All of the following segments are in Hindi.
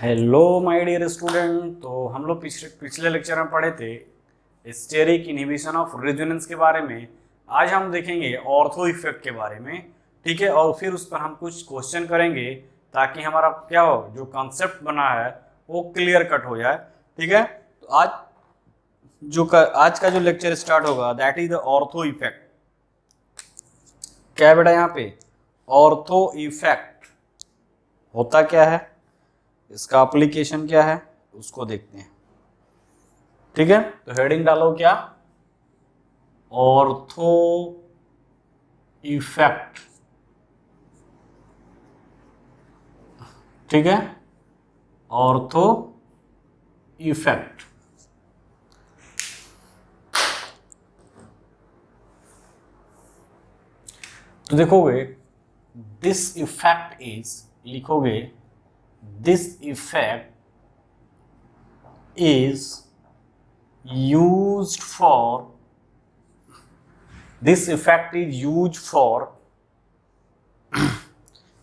Hello my dear student. तो हम लोग पिछले लेक्चर में पढ़े थे स्टेरिक इनहिबिशन ऑफ रेजोनेंस के बारे में। आज हम देखेंगे ऑर्थो इफेक्ट के बारे में, ठीक है। और फिर उस पर हम कुछ क्वेश्चन करेंगे ताकि हमारा क्या हो, जो कॉन्सेप्ट बना है वो क्लियर कट हो जाए, ठीक है। तो आज का जो लेक्चर स्टार्ट होगा that is the ortho effect. क्या है बेटा यहाँ पे? ऑर्थो इफेक्ट होता क्या है, इसका एप्लीकेशन क्या है, उसको देखते हैं, ठीक है। तो हेडिंग डालो क्या, ऑर्थो इफेक्ट, ठीक है, ऑर्थो इफेक्ट। तो देखोगे दिस इफेक्ट इज, लिखोगे this effect is used for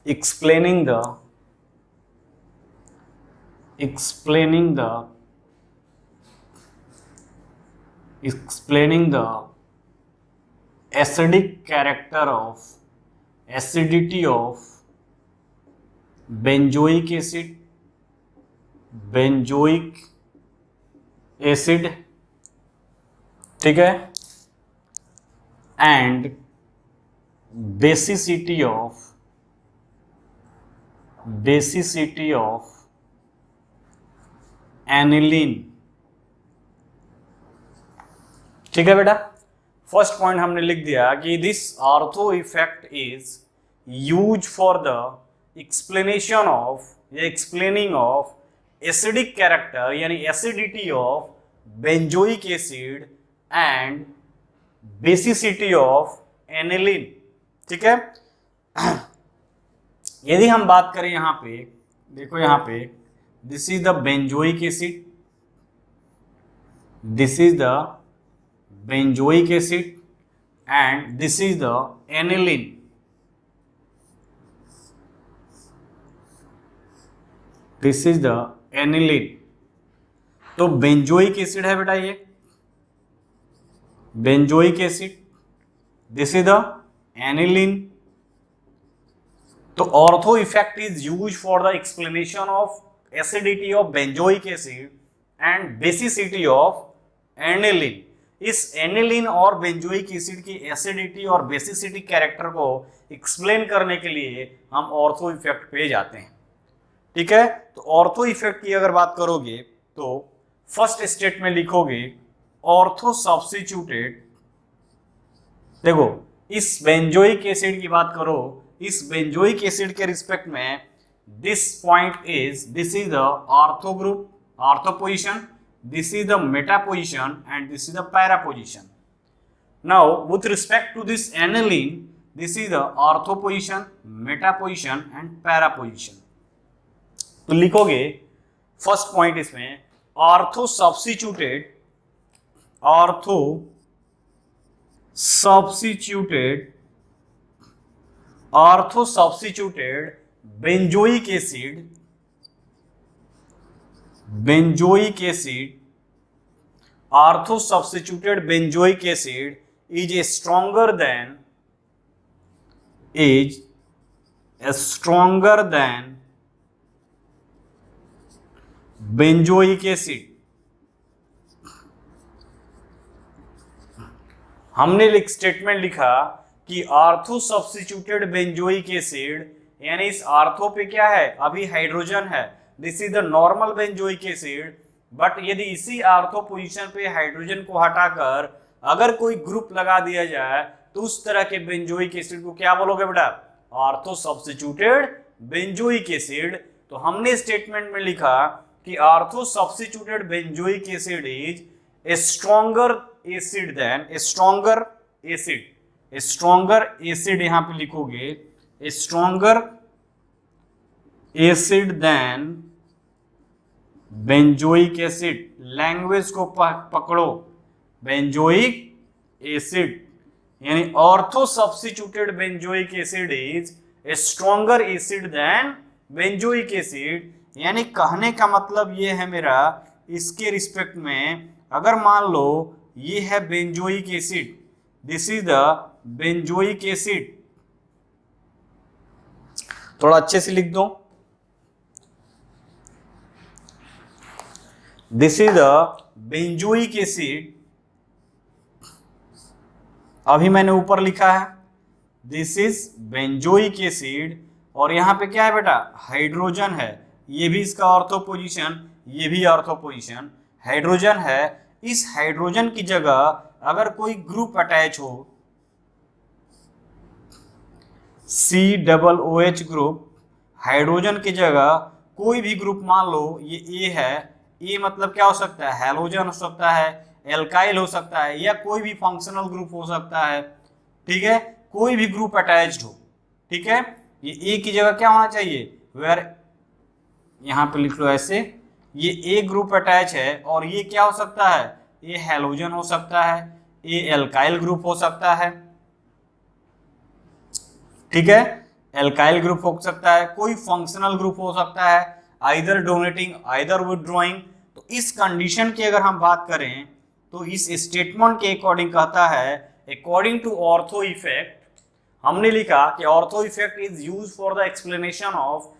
explaining the acidic character of acidity of benzoic acid, ठीक है, and basicity of aniline, ठीक है बेटा। फर्स्ट पॉइंट हमने लिख दिया कि this ortho effect is use for the explaining of acidic character यानी acidity of benzoic acid and basicity of aniline, ठीक है। यदि हम बात करें यहाँ पे, देखो यहाँ पे this is the benzoic acid, this is the benzoic acid and this is the aniline, this is the aniline। तो बेंजोइक एसिड है बेटा ये benzoic acid, this is the aniline. तो ortho effect is use for the explanation of acidity of benzoic acid and basicity of aniline. इस एनिलीन और बेंजोइक एसिड की एसिडिटी और बेसिसिटी कैरेक्टर को एक्सप्लेन करने के लिए हम ऑर्थो इफेक्ट पे जाते हैं, ठीक है। तो ऑर्थो इफेक्ट की अगर बात करोगे तो फर्स्ट स्टेट में लिखोगे ऑर्थो सब्स्टिट्यूटेड। देखो इस बेंजोइक एसिड की बात करो, इस बेंजोइक एसिड के रिस्पेक्ट में this point is, this is the ortho group, ortho position, this is the meta position and this is the para position. Now with respect to this aniline, this is the ortho position, meta position and para position. तो लिखोगे फर्स्ट पॉइंट इसमें ortho substituted benzoic acid, ortho substituted benzoic acid is stronger than benzoic acid। हमने स्टेटमेंट लिखा कि ऑर्थो सब्स्टिट्यूटेड बेंजोइक एसिड यानी इस ऑर्थो पे क्या है, अभी हाइड्रोजन है, this is the normal benzoic acid. But यदि इसी ऑर्थो पोजीशन पे हाइड्रोजन को हटाकर अगर कोई ग्रुप लगा दिया जाए तो उस तरह के बेंजोइक एसिड को क्या बोलोगे बेटा? Ortho substituted benzoic acid. तो हमने स्टेटमेंट में लिखा कि ortho substituted benzoic acid is a stronger acid than stronger acid यहां पे लिखोगे a stronger acid than benzoic acid. Language को पकड़ो, बेंजोइक एसिड यानी ortho substituted benzoic acid is a stronger acid than benzoic acid यानी कहने का मतलब ये है मेरा, इसके रिस्पेक्ट में अगर मान लो ये है benzoic acid, this is the benzoic acid, थोड़ा अच्छे से लिख दो, this is the benzoic acid, अभी मैंने ऊपर लिखा है दिस इज बेंजोइक एसिड, और यहां पे क्या है बेटा, हाइड्रोजन है, ये भी इसका ऑर्थो पोजीशन, ये भी ऑर्थो पोजीशन, हाइड्रोजन है। इस हाइड्रोजन की जगह अगर कोई ग्रुप अटैच हो, COOH ग्रुप, हाइड्रोजन की जगह कोई भी ग्रुप मान लो ये ए है, ए मतलब क्या हो सकता है, हैलोजन हो सकता है, एल्काइल हो सकता है, या कोई भी फंक्शनल ग्रुप हो सकता है, ठीक है, कोई भी ग्रुप अटैच्ड हो, ठीक है, ये ए की जगह क्या होना चाहिए, वेयर, यहां पे लिख लो ऐसे, ये ए ग्रुप अटैच है, और ये क्या हो सकता है, ये हैलोजन हो सकता है, ये एल्काइल ग्रुप हो सकता है, ठीक है, एल्काइल ग्रुप हो सकता है, कोई फंक्शनल ग्रुप हो सकता है, आइदर डोनेटिंग आइदर विथड्रॉइंग। तो इस कंडीशन की अगर हम बात करें तो इस स्टेटमेंट के अकॉर्डिंग कहता है, अकॉर्डिंग टू ऑर्थो इफेक्ट, हमने लिखा कि ortho effect is used for the explanation of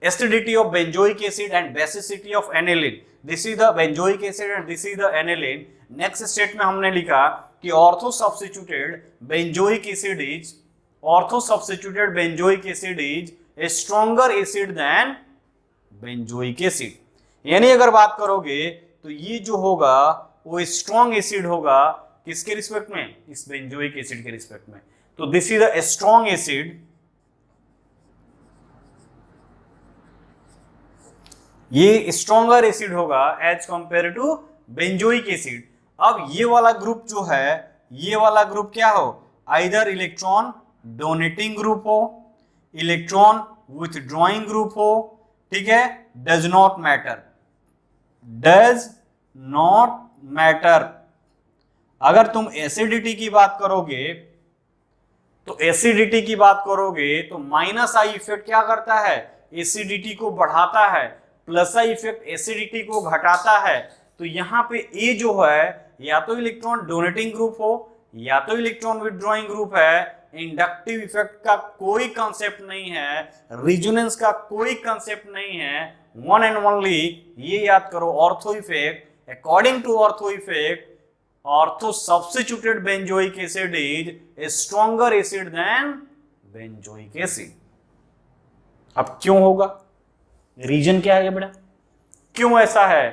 acidity of benzoic acid and basicity of aniline, this is the benzoic acid and this is the aniline। next state में हमने लिखा कि ortho substituted benzoic acid is, ortho substituted benzoic acid is a stronger acid than benzoic acid, यानी अगर बात करोगे तो ये जो होगा वो स्ट्रॉन्ग एसिड होगा, किसके रिस्पेक्ट में, इस बेंजोइक एसिड के रिस्पेक्ट में। तो this is a strong acid, ये स्ट्रॉन्गर एसिड होगा as compare to benzoic acid. अब ये वाला ग्रुप जो है, ये वाला ग्रुप क्या हो, आइदर इलेक्ट्रॉन डोनेटिंग ग्रुप हो, इलेक्ट्रॉन विथड्रॉइंग ग्रुप हो, ठीक है, does not matter, does not matter. अगर तुम एसिडिटी की बात करोगे तो एसिडिटी की बात करोगे तो माइनस आई इफेक्ट क्या करता है, एसिडिटी को बढ़ाता है, प्लस आई इफेक्ट एसिडिटी को घटाता है। तो यहाँ पे ए जो है या तो इलेक्ट्रॉन डोनेटिंग ग्रुप हो या तो इलेक्ट्रॉन विथड्रॉइंग ग्रुप है, इंडक्टिव इफेक्ट का कोई कंसेप्ट नहीं है, रेजोनेंस का कोई कंसेप्ट नहीं है, वन एंड ओनली ये याद करो, ortho effect, according to ortho effect ortho substituted benzoic acid is a stronger acid than benzoic acid. अब क्यों होगा, रीजन क्या है बेटा, क्यों ऐसा है,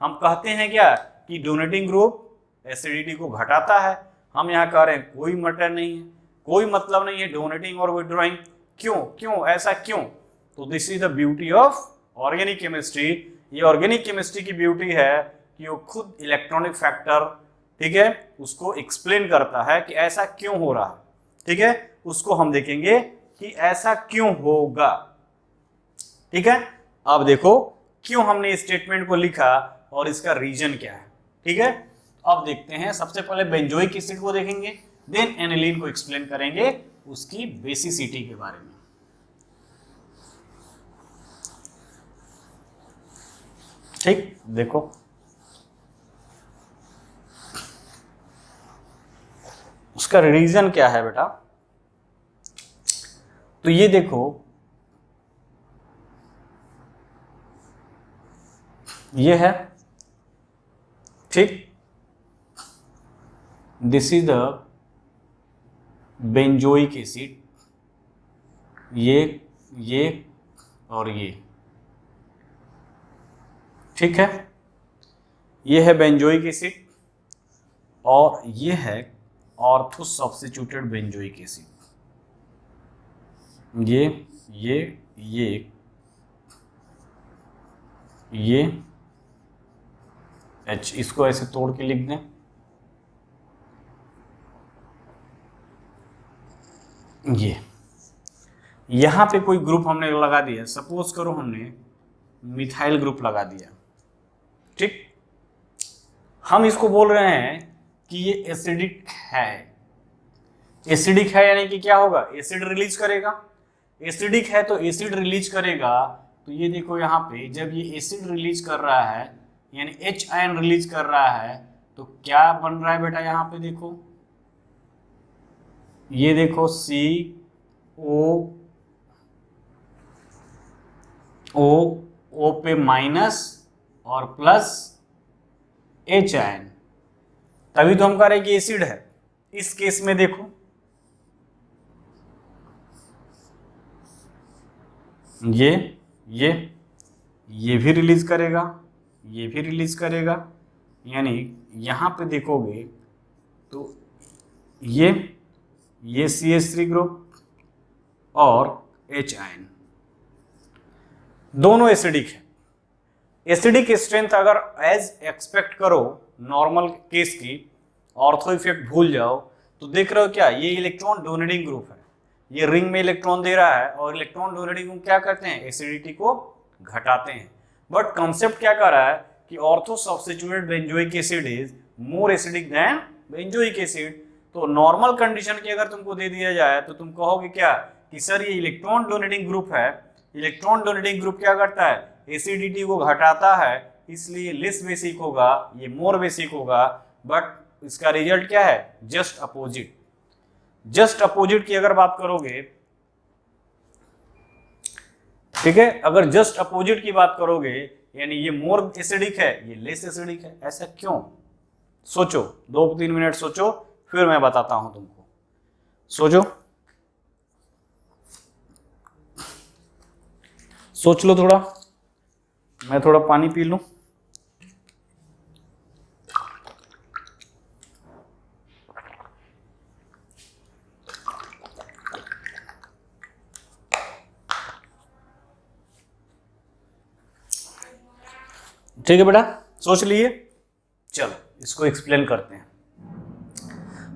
हम कहते हैं क्या कि डोनेटिंग ग्रुप एसिडिटी को घटाता है, हम यहाँ कह रहे हैं कोई मैटर नहीं है, कोई मतलब नहीं है डोनेटिंग और विथड्रॉइंग, क्यों क्यों ऐसा क्यों। तो this is the beauty of organic chemistry, ये ऑर्गेनिक केमिस्ट्री की ब्यूटी है कि वो खुद इलेक्ट्रॉनिक फैक्टर, ठीक है, उसको एक्सप्लेन करता है कि ऐसा क्यों हो रहा है, ठीक है, उसको हम देखेंगे कि ऐसा क्यों होगा, ठीक है। अब देखो क्यों हमने स्टेटमेंट को लिखा और इसका रीजन क्या है, ठीक है। अब देखते हैं, सबसे पहले बेंजोइक एसिड को देखेंगे, देन एनिलीन को एक्सप्लेन करेंगे उसकी बेसिसिटी के बारे में। ठीक, देखो उसका रीजन क्या है बेटा, तो ये देखो ये है, ठीक, this is the benzoic acid, ये और ये, ठीक है, ये है बेंजोइक एसिड और ये है ऑर्थो सब्स्टिट्यूटेड बेंजोइक एसिड, ये H, इसको ऐसे तोड़ के लिख दें, ये यहां पे कोई ग्रुप हमने लगा दिया, सपोज करो हमने मिथाइल ग्रुप लगा दिया, ठीक, हम इसको बोल रहे हैं कि ये एसिडिक है, एसिडिक है यानी कि क्या होगा, एसिड रिलीज करेगा, एसिडिक है तो एसिड रिलीज करेगा, तो ये देखो यहाँ पे जब ये एसिड रिलीज कर रहा है यानी H आयन रिलीज कर रहा है तो क्या बन रहा है बेटा, यहाँ पे देखो, ये देखो O पे माइनस और प्लस H आयन, तभी तो हम कह रहे हैं कि एसिड है। इस केस में देखो ये भी रिलीज करेगा, ये भी रिलीज करेगा, यानी यहां पे देखोगे तो ये CH3 ग्रुप और H आयन दोनों एसिडिक है। एसिडिक स्ट्रेंथ अगर एज एक्सपेक्ट करो नॉर्मल केस की, ऑर्थो इफेक्ट भूल जाओ, तो देख रहे हो क्या, ये इलेक्ट्रॉन डोनेटिंग ग्रुप है, ये रिंग में इलेक्ट्रॉन दे रहा है और इलेक्ट्रॉन डोनेटिंग ग्रुप क्या करते हैं, एसिडिटी को घटाते हैं। बट कंसेप्ट क्या कर रहा है कि ortho substituted benzoic acid is more acidic than benzoic acid. तो नॉर्मल कंडीशन की अगर तुमको दे दिया जाए तो तुम कहोगे क्या कि सर ये इलेक्ट्रॉन डोनेटिंग ग्रुप है, इलेक्ट्रॉन डोनेटिंग ग्रुप क्या करता है, एसिडिटी को घटाता है, इसलिए लेस बेसिक होगा, ये मोर बेसिक होगा। बट इसका रिजल्ट क्या है, जस्ट अपोजिट। जस्ट अपोजिट की अगर बात करोगे, ठीक है, अगर जस्ट अपोजिट की बात करोगे यानी ये मोर एसिडिक है, ये लेस एसिडिक है। ऐसा क्यों, सोचो, 2-3 मिनट सोचो, फिर मैं बताता हूं तुमको। सोचो, सोच लो थोड़ा, मैं थोड़ा पानी पी लूं। ठीक है बेटा, सोच लिए, चलो इसको एक्सप्लेन करते हैं।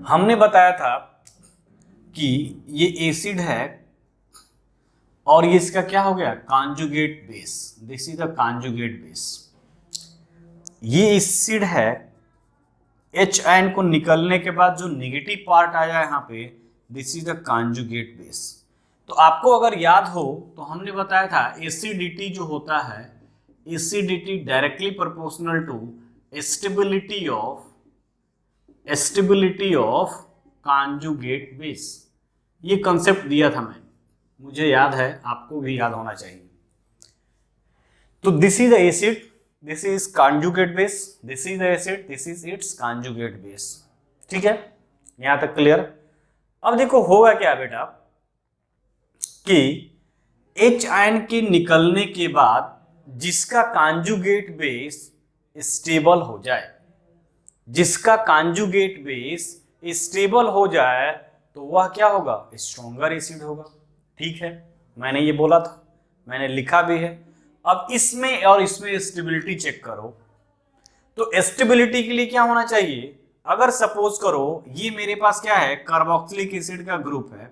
हमने बताया था कि ये एसिड है और ये इसका क्या हो गया, conjugate base, this is the conjugate base. ये एसिड है, H आयन को निकलने के बाद जो नेगेटिव पार्ट आया यहाँ पे, this is the conjugate base. तो आपको अगर याद हो तो हमने बताया था एसिडिटी जो होता है, acidity directly proportional to stability of conjugate base. ये कंसेप्ट दिया था मैं, मुझे याद है, आपको भी याद होना चाहिए। तो this is the acid, this is conjugate base, this is the acid, this is it's conjugate base. ठीक है, यहां तक क्लियर। अब देखो होगा क्या बेटा कि H आयन के निकलने के बाद जिसका कॉन्जुगेट बेस स्टेबल हो जाए, जिसका कॉन्जुगेट बेस स्टेबल हो जाए तो वह क्या होगा, स्ट्रॉन्गर एसिड होगा। ठीक है, मैंने ये बोला था, मैंने लिखा भी है। अब इसमें और इसमें स्टेबिलिटी चेक करो, तो स्टेबिलिटी के लिए क्या होना चाहिए, अगर सपोज करो ये मेरे पास क्या है, कार्बोक्सिलिक एसिड का ग्रुप है,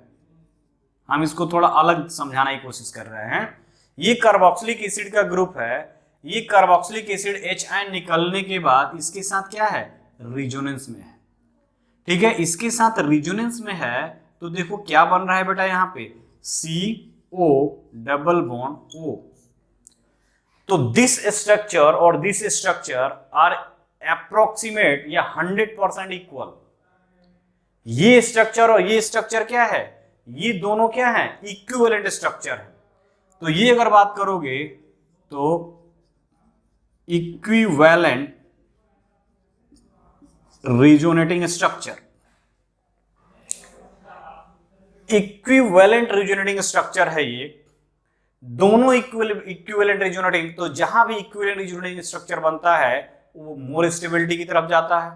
हम इसको थोड़ा अलग समझाने की कोशिश कर रहे हैं। ये कार्बोक्सिलिक एसिड का ग्रुप है, ये कार्बोक्सिलिक एसिड H आयन निकलने के बाद इसके साथ क्या है, रिजोनेंस में है। ठीक है, इसके साथ रिजोनेंस में है, तो देखो क्या बन रहा है बेटा, यहाँ पे CO डबल बॉन्ड O। तो दिस स्ट्रक्चर और दिस स्ट्रक्चर आर अप्रोक्सीमेट या 100% इक्वल। ये स्ट्रक्चर और ये स्ट्रक्चर क्या है, ये दोनों क्या है, इक्विवेलेंट स्ट्रक्चर है। तो ये अगर बात करोगे तो equivalent resonating structure, equivalent resonating structure है ये, दोनों इक्विवेलेंट रिजोनेटिंग। तो जहां भी इक्विवेलेंट रिजोनेटिंग स्ट्रक्चर बनता है वो मोर स्टेबिलिटी की तरफ जाता है।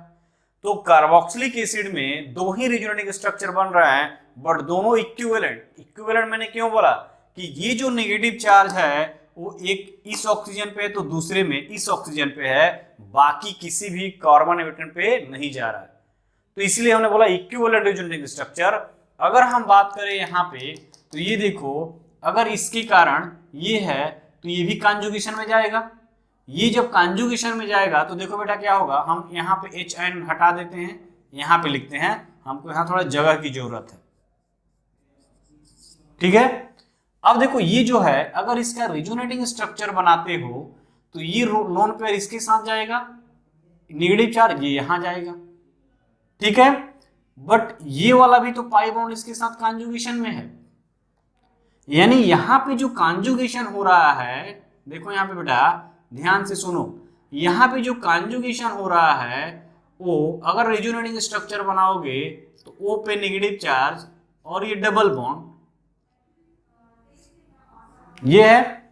तो कार्बोक्सिलिक एसिड में दो ही रिजोनेटिंग स्ट्रक्चर बन रहा है, बट दोनों इक्विवेलेंट मैंने क्यों बोला कि ये जो नेगेटिव चार्ज है वो एक इस ऑक्सीजन पे है तो दूसरे में इस ऑक्सीजन पे है, बाकी किसी भी कार्बन एटम पे नहीं जा रहा है। तो इसलिए हमने बोला इक्विवेलेंट रिजोनेटिंग स्ट्रक्चर। अगर हम बात करें यहाँ पे तो ये देखो, अगर इसके कारण ये है तो ये भी कॉन्जुगेशन में जाएगा। ये जब कॉन्जुगेशन में जाएगा तो देखो बेटा क्या होगा, हम यहाँ पे H आयन हटा देते हैं, यहाँ पे लिखते हैं, हमको यहाँ थोड़ा जगह की जरूरत है। ठीक है, अब देखो ये जो है, अगर इसका रिजोनेटिंग स्ट्रक्चर बनाते हो तो ये लोन पेयर इसके साथ जाएगा, नेगेटिव चार्ज ये यहां जाएगा, ठीक है। बट ये वाला भी तो पाई बॉन्ड इसके साथ कॉन्जुगेशन में है, यानी यहां पे जो कॉन्जुगेशन हो रहा है, देखो यहां पे बेटा ध्यान से सुनो, यहां पे जो कॉन्जुगेशन हो रहा है वो अगर रिजोनेटिंग स्ट्रक्चर बनाओगे तो ओ पे नेगेटिव चार्ज और ये डबल बॉन्ड ये है,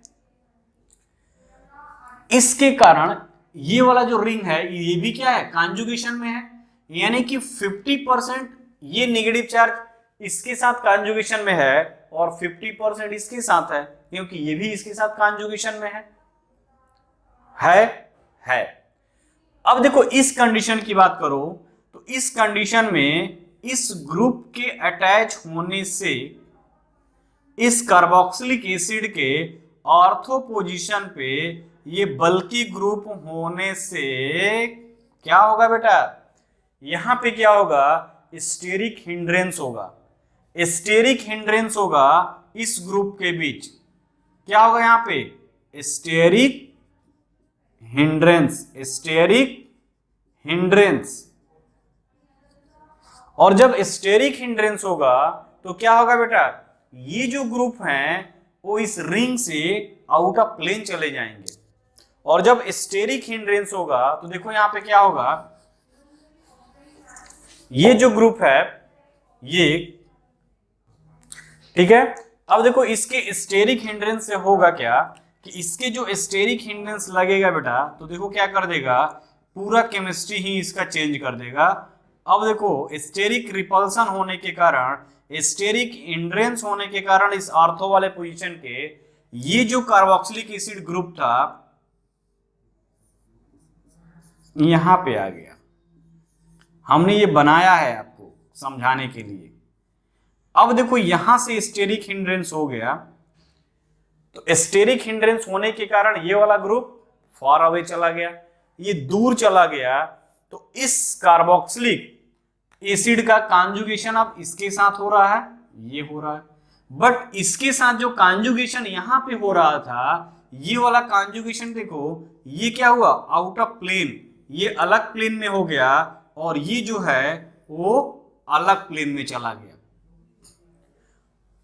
इसके कारण ये वाला जो रिंग है ये भी क्या है, कॉन्जुगेशन में है, यानी कि 50% ये नेगेटिव चार्ज इसके साथ कॉन्जुगेशन में है और 50% इसके साथ है, क्योंकि ये भी इसके साथ कॉन्जुगेशन में है। अब देखो इस कंडीशन की बात करो तो इस कंडीशन में इस ग्रुप के अटैच होने से इस कार्बोक्सिलिक एसिड के ऑर्थो पोजीशन पे ये बल्कि ग्रुप होने से क्या होगा बेटा, यहां पे क्या होगा, स्टेरिक हिंड्रेंस होगा, स्टेरिक हिंड्रेंस होगा इस ग्रुप के बीच, क्या होगा यहां पे, स्टेरिक हिंड्रेंस, स्टेरिक हिंड्रेंस। और जब स्टेरिक हिंड्रेंस होगा तो क्या होगा बेटा, ये जो ग्रुप हैं वो इस रिंग से आउट ऑफ प्लेन चले जाएंगे, और जब स्टेरिक हिंड्रेंस होगा तो देखो यहां पे क्या होगा, ये जो ग्रुप है ये, ठीक है। अब देखो इसके स्टेरिक हिंड्रेंस से होगा क्या कि इसके जो स्टेरिक हिंड्रेंस लगेगा बेटा तो देखो क्या कर देगा, पूरा केमिस्ट्री ही इसका चेंज कर देगा। अब देखो स्टेरिक रिपल्सन होने के कारण, स्टेरिक हिंड्रेंस होने के कारण इस ऑर्थो वाले पोजीशन के ये जो कार्बोक्सिलिक एसिड ग्रुप था यहां पे आ गया, हमने ये बनाया है आपको समझाने के लिए। अब देखो यहां से स्टेरिक हिंड्रेंस हो गया, तो स्टेरिक हिंड्रेंस होने के कारण ये वाला ग्रुप फार अवे चला गया, ये दूर चला गया, तो इस कार्बोक्सिलिक एसिड का कॉन्जुगेशन अब इसके साथ हो रहा है, ये हो रहा है, बट इसके साथ जो कॉन्जुगेशन यहां पे हो रहा था ये वाला कॉन्जुगेशन देखो ये क्या हुआ, आउट ऑफ प्लेन, ये अलग प्लेन में हो गया और ये जो है वो अलग प्लेन में चला गया।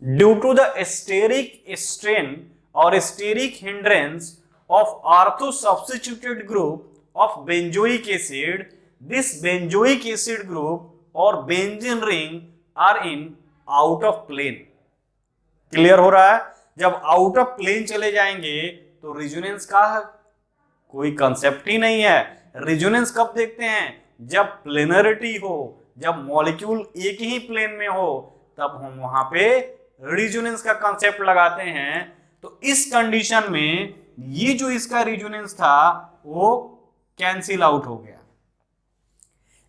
Due to the steric strain और steric hindrance of ortho substituted group of benzoic acid, this benzoic acid group और benzene ring are in out of plane. Clear हो रहा है, जब आउट ऑफ प्लेन चले जाएंगे तो रिजोनेंस का कोई कंसेप्ट ही नहीं है। रिजोनेंस कब देखते हैं, जब प्लेनरिटी हो, जब मॉलिक्यूल एक ही प्लेन में हो तब हम वहां पे रिजोनेंस का कंसेप्ट लगाते हैं। तो इस कंडीशन में ये जो इसका रिजोनेंस था वो कैंसिल आउट हो गया,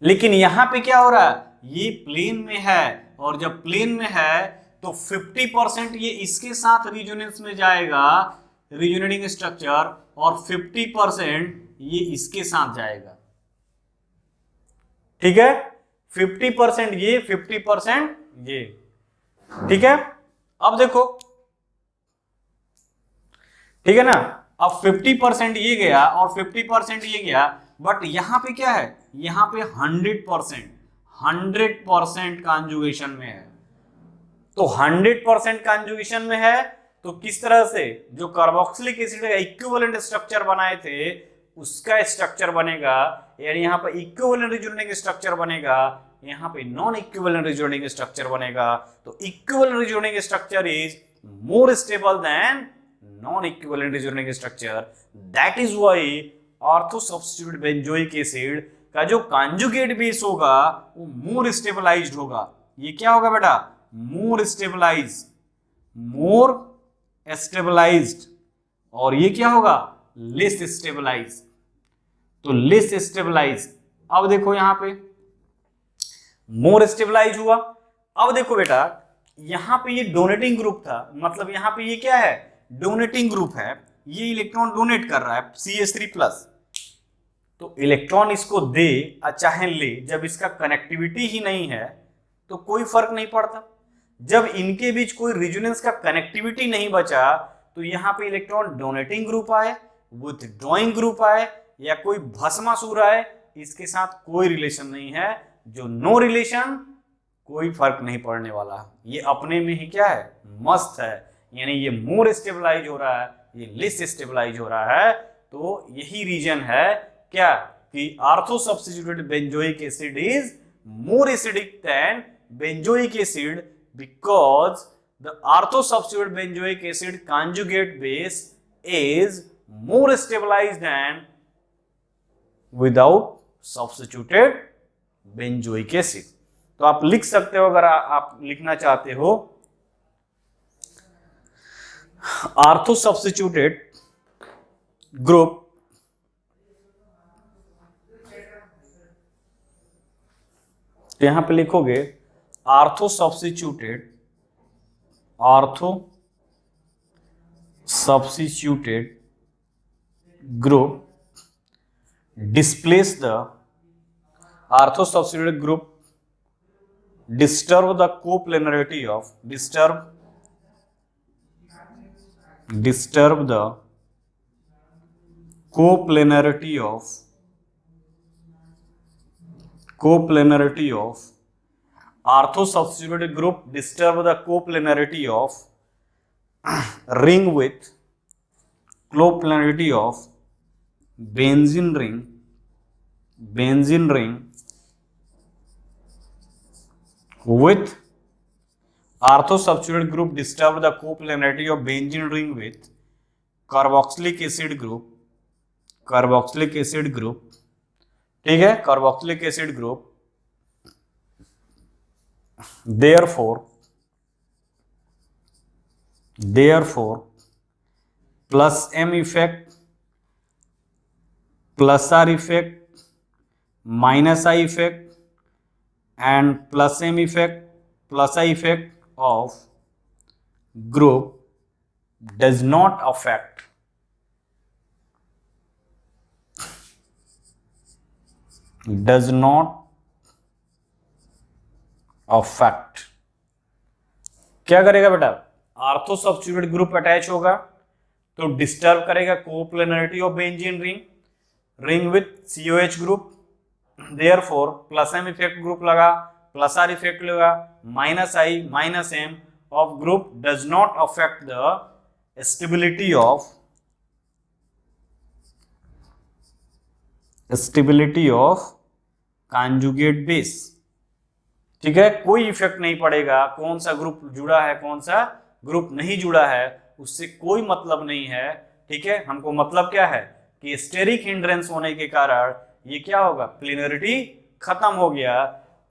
लेकिन यहां पे क्या हो रहा है, ये प्लेन में है, और जब प्लेन में है तो 50% ये इसके साथ रिजोनेंस में जाएगा, रिजोनेटिंग स्ट्रक्चर, और 50% ये इसके साथ जाएगा, ठीक है। 50% ये, 50% ये, ठीक है। अब देखो, ठीक है ना, अब 50% ये गया और 50% ये गया, बट यहां पे क्या है, यहां पे 100% कॉन्जुगेशन में है। तो 100% कॉन्जुगेशन में है तो किस तरह से जो कार्बोक्सिलिक एसिड का इक्विवेलेंट स्ट्रक्चर बनाए थे उसका स्ट्रक्चर बनेगा, यानी यहां पर इक्विवेलेंट रिजोनेटिंग स्ट्रक्चर बनेगा, यहां पे नॉन इक्विवेलेंट रिजोनेटिंग स्ट्रक्चर बनेगा। तो equivalent resonating structure is more stable then non equivalent resonating structure. That is why ortho substitute benzoic acid का जो कॉन्जुगेट बेस होगा वो मोर स्टेबलाइज्ड होगा। ये क्या होगा बेटा, मोर स्टेबलाइज्ड, और ये क्या होगा, लेस स्टेबलाइज। तो लेस स्टेबलाइज, अब देखो यहां पे मोर स्टेबलाइज हुआ। अब देखो बेटा यहां पे ये डोनेटिंग ग्रुप था, मतलब यहां पे ये क्या है, डोनेटिंग ग्रुप है, ये इलेक्ट्रॉन डोनेट कर रहा है CH3+, तो इलेक्ट्रॉन इसको दे चाहे ले, जब इसका कनेक्टिविटी ही नहीं है तो कोई फर्क नहीं पड़ता। जब इनके बीच कोई रेजोनेंस का कनेक्टिविटी नहीं बचा तो यहाँ पे इलेक्ट्रॉन डोनेटिंग ग्रुप आए, विथड्रॉइंग ग्रुप आए, या कोई भस्मासुर आए, इसके साथ कोई रिलेशन नहीं है। जो नो रिलेशन, कोई फर्क नहीं पड़ने वाला, ये अपने में ही क्या है, मस्त है। यानी ये मोर स्टेबलाइज हो रहा है, ये लेस स्टेबलाइज हो रहा है। तो यही रीजन है क्या कि ortho substituted benzoic acid is more acidic then benzoic acid because the ortho substituted benzoic acid conjugate base is more stabilized than without substituted benzoic acid। तो आप लिख सकते हो, अगर आप लिखना चाहते हो ऑर्थो सब्स्टिट्यूटेड ग्रुप तो यहां पे लिखोगे ortho substituted group displace the ortho substituted group disturb the coplanarity of disturb the coplanarity of ortho substituted group disturb the coplanarity of ring with coplanarity of benzene ring with ortho substituted group disturb the coplanarity of benzene ring with carboxylic acid group, ठीक है, carboxylic acid group. therefore plus M effect plus R effect minus I effect and plus M effect plus I effect of group does not affect क्या करेगा बेटा, ऑर्थो सब्स्टिट्यूटेड ग्रुप अटैच होगा तो डिस्टर्ब करेगा coplanarity of benzene ring with COH group. Therefore plus M effect group लगा, प्लस R इफेक्ट लगा, minus I minus M of group does not affect the stability of conjugate base. ठीक है, कोई इफेक्ट नहीं पड़ेगा, कौन सा ग्रुप जुड़ा है कौन सा ग्रुप नहीं जुड़ा है उससे कोई मतलब नहीं है। ठीक है, हमको मतलब क्या है कि स्टेरिक हिंड्रेंस होने के कारण ये क्या होगा, प्लेनरिटी खत्म हो गया।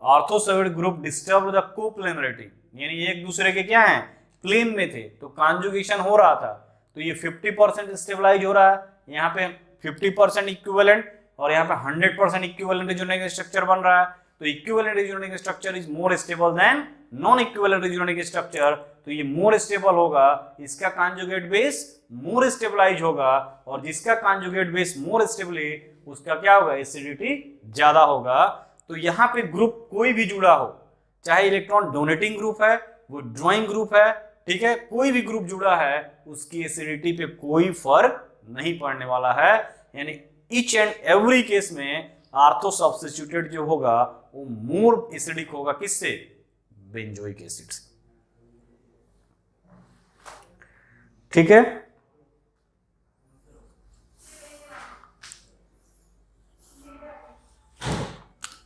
Ortho substituted group disturb the coplanarity, यानी एक दूसरे के क्या है, प्लेन में थे तो कॉन्जुगेशन हो रहा था, तो ये 50% स्टेबलाइज हो रहा है, यहाँ पे 50% इक्विवेलेंट और यहाँ पे 100% इक्विवेलेंट रिजोनेटिक स्ट्रक्चर बन रहा है। तो equivalent resonating structure is more stable then non equivalent resonating structure, तो ये मोर स्टेबल होगा, इसका कॉन्जुगेट बेस मोर स्टेबलाइज होगा, और जिसका कॉन्जुगेट बेस मोर स्टेबल उसका क्या होगा, एसिडिटी ज्यादा होगा। तो यहाँ पे ग्रुप कोई भी जुड़ा हो, चाहे इलेक्ट्रॉन डोनेटिंग ग्रुप है, वो ड्रॉइंग ग्रुप है, ठीक है, कोई भी ग्रुप जुड़ा है उसकी एसिडिटी पे कोई फर्क नहीं पड़ने वाला है। यानी ईच एंड एवरी केस में ऑर्थो सब्स्टिट्यूटेड जो होगा वो मोर एसिडिक होगा, किससे, बेंजोइक एसिड से। ठीक है,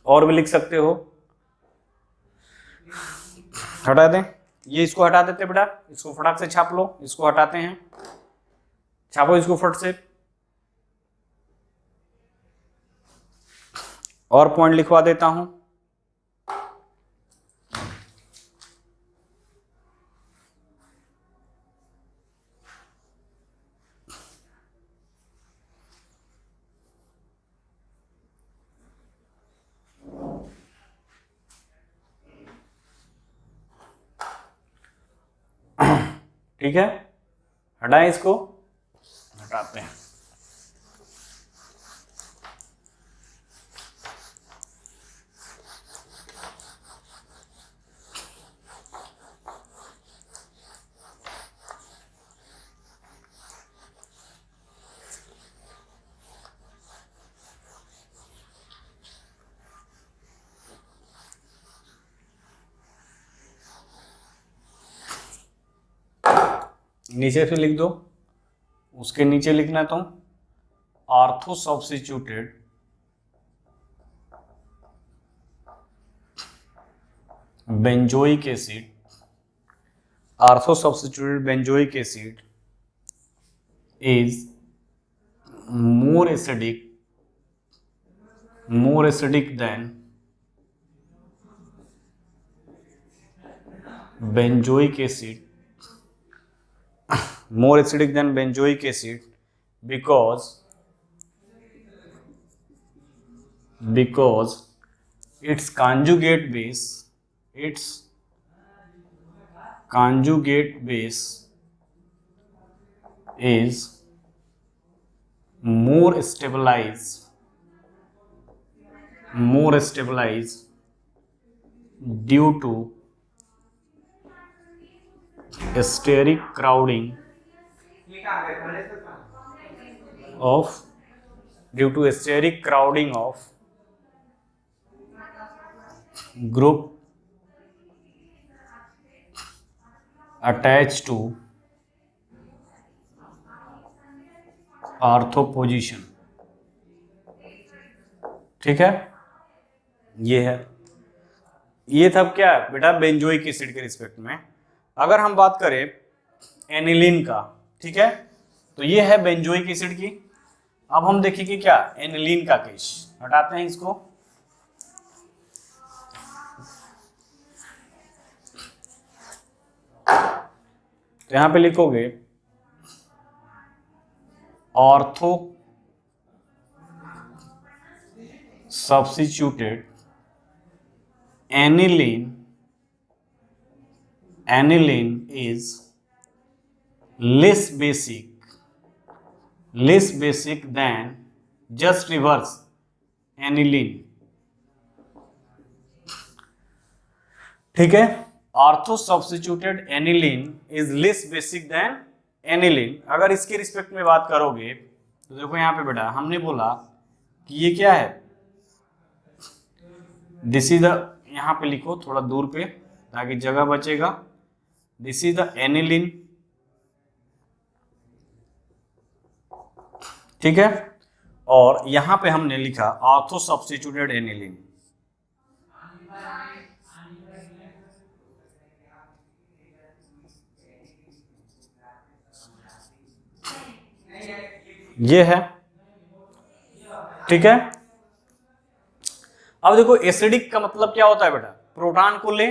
और भी लिख सकते हो, हटा दें, ये इसको हटा देते बेटा, इसको फटाक से छाप लो, इसको हटाते हैं, छापो इसको फट से, और पॉइंट लिखवा देता हूं। ठीक है, हटाएं इसको, हटाते हैं। नीचे से लिख दो, उसके नीचे लिखना तुम ortho substituted benzoic acid, ortho substituted benzoic acid is more acidic than benzoic acid, more acidic than benzoic acid because its conjugate base is more stabilized due to steric crowding of group attached to ortho position. ठीक है, ये है, ये था क्या बेटा बेंजोइक एसिड के रिस्पेक्ट में। अगर हम बात करें एनिलीन का, ठीक है, तो ये है बेंजोइक एसिड की। अब हम देखेंगे क्या एनिलीन का केस, हटाते हैं इसको। तो यहां पे लिखोगे ortho substituted aniline is less basic than just reverse aniline। ठीक है, ortho substituted aniline is less basic than aniline. अगर इसके रिस्पेक्ट में बात करोगे तो देखो यहाँ पे बेटा हमने बोला कि ये क्या है, दिस इज द, यहाँ पे लिखो थोड़ा दूर पे ताकि जगह बचेगा, दिस इज द एनिलीन। ठीक है, और यहाँ पे हमने लिखा ऑर्थो सब्स्टिट्यूटेड एनिलीन। ये है, ठीक है। अब देखो एसिडिक का मतलब क्या होता है बेटा, प्रोटॉन को ले,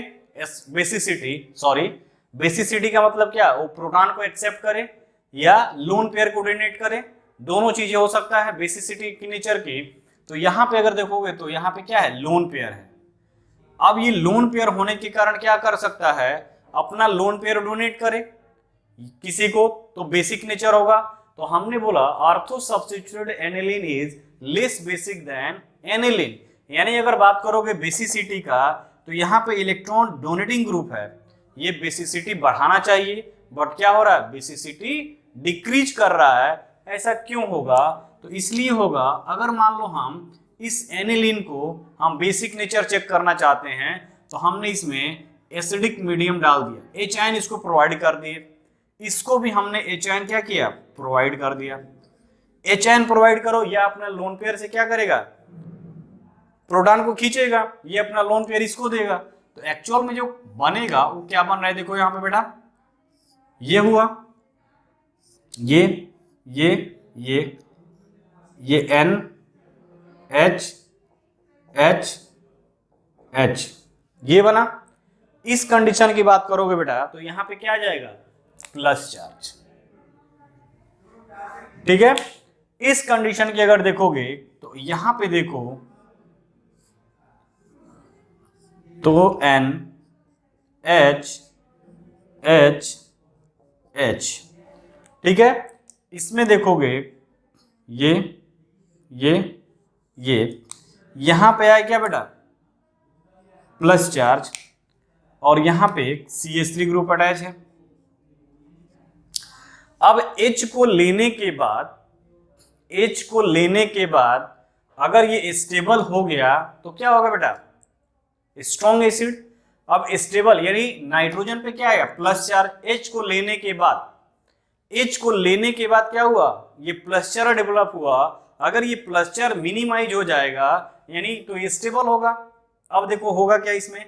बेसिसिटी का मतलब क्या, वो प्रोटॉन को एक्सेप्ट करे या लोन पेयर को डोनेट करे, दोनों चीजें हो सकता है बेसिसिटी की नेचर की। तो यहां पे अगर देखोगे तो यहां पे क्या है, लोन पेयर है। अब ये लोन पेयर होने के कारण क्या कर सकता है, अपना लोन पेयर डोनेट करे किसी को, तो बेसिक नेचर होगा। तो हमने बोला ortho substituted aniline is less basic than aniline, यानी अगर बात करोगे बेसिसिटी का तो यहाँ पे इलेक्ट्रॉन डोनेटिंग ग्रुप है, ये बेसिसिटी बढ़ाना चाहिए, बट क्या हो रहा है, बेसिसिटी डिक्रीज कर रहा है। ऐसा क्यों होगा, तो इसलिए होगा अगर मान लो हम इस एनिलीन को हम बेसिक नेचर चेक करना चाहते हैं तो हमने इसमें एसिडिक मीडियम डाल दिया, एच आयन इसको प्रोवाइड कर दिए, इसको भी हमने एच आयन क्या किया, प्रोवाइड कर दिया। एच आयन प्रोवाइड करो, या अपना लोन पेयर से क्या करेगा, प्रोटॉन को खींचेगा, ये अपना लोन पेयर इसको देगा। तो एक्चुअल में जो बनेगा वो क्या बन रहा है, देखो यहां पे बेटा ये हुआ, ये एन एच एच एच ये बना। इस कंडीशन की बात करोगे बेटा तो यहां पे क्या आ जाएगा, प्लस चार्ज। ठीक है, इस कंडीशन की अगर देखोगे तो यहां पे देखो तो एन एच एच एच, ठीक है। इसमें देखोगे ये यहां पे आया क्या बेटा, प्लस चार्ज, और यहां पे CH3 ग्रुप अटैच है। अब H को लेने के बाद अगर ये स्टेबल हो गया तो क्या होगा बेटा, स्ट्रॉन्ग एसिड। अब स्टेबल यानी नाइट्रोजन पे क्या आएगा, प्लस चार्ज, H को लेने के बाद H को लेने के बाद क्या हुआ, ये प्लस चार्ज डेवलप हुआ। अगर ये प्लस चार्ज मिनिमाइज हो जाएगा यानी तो ये स्टेबल होगा। अब देखो होगा क्या इसमें,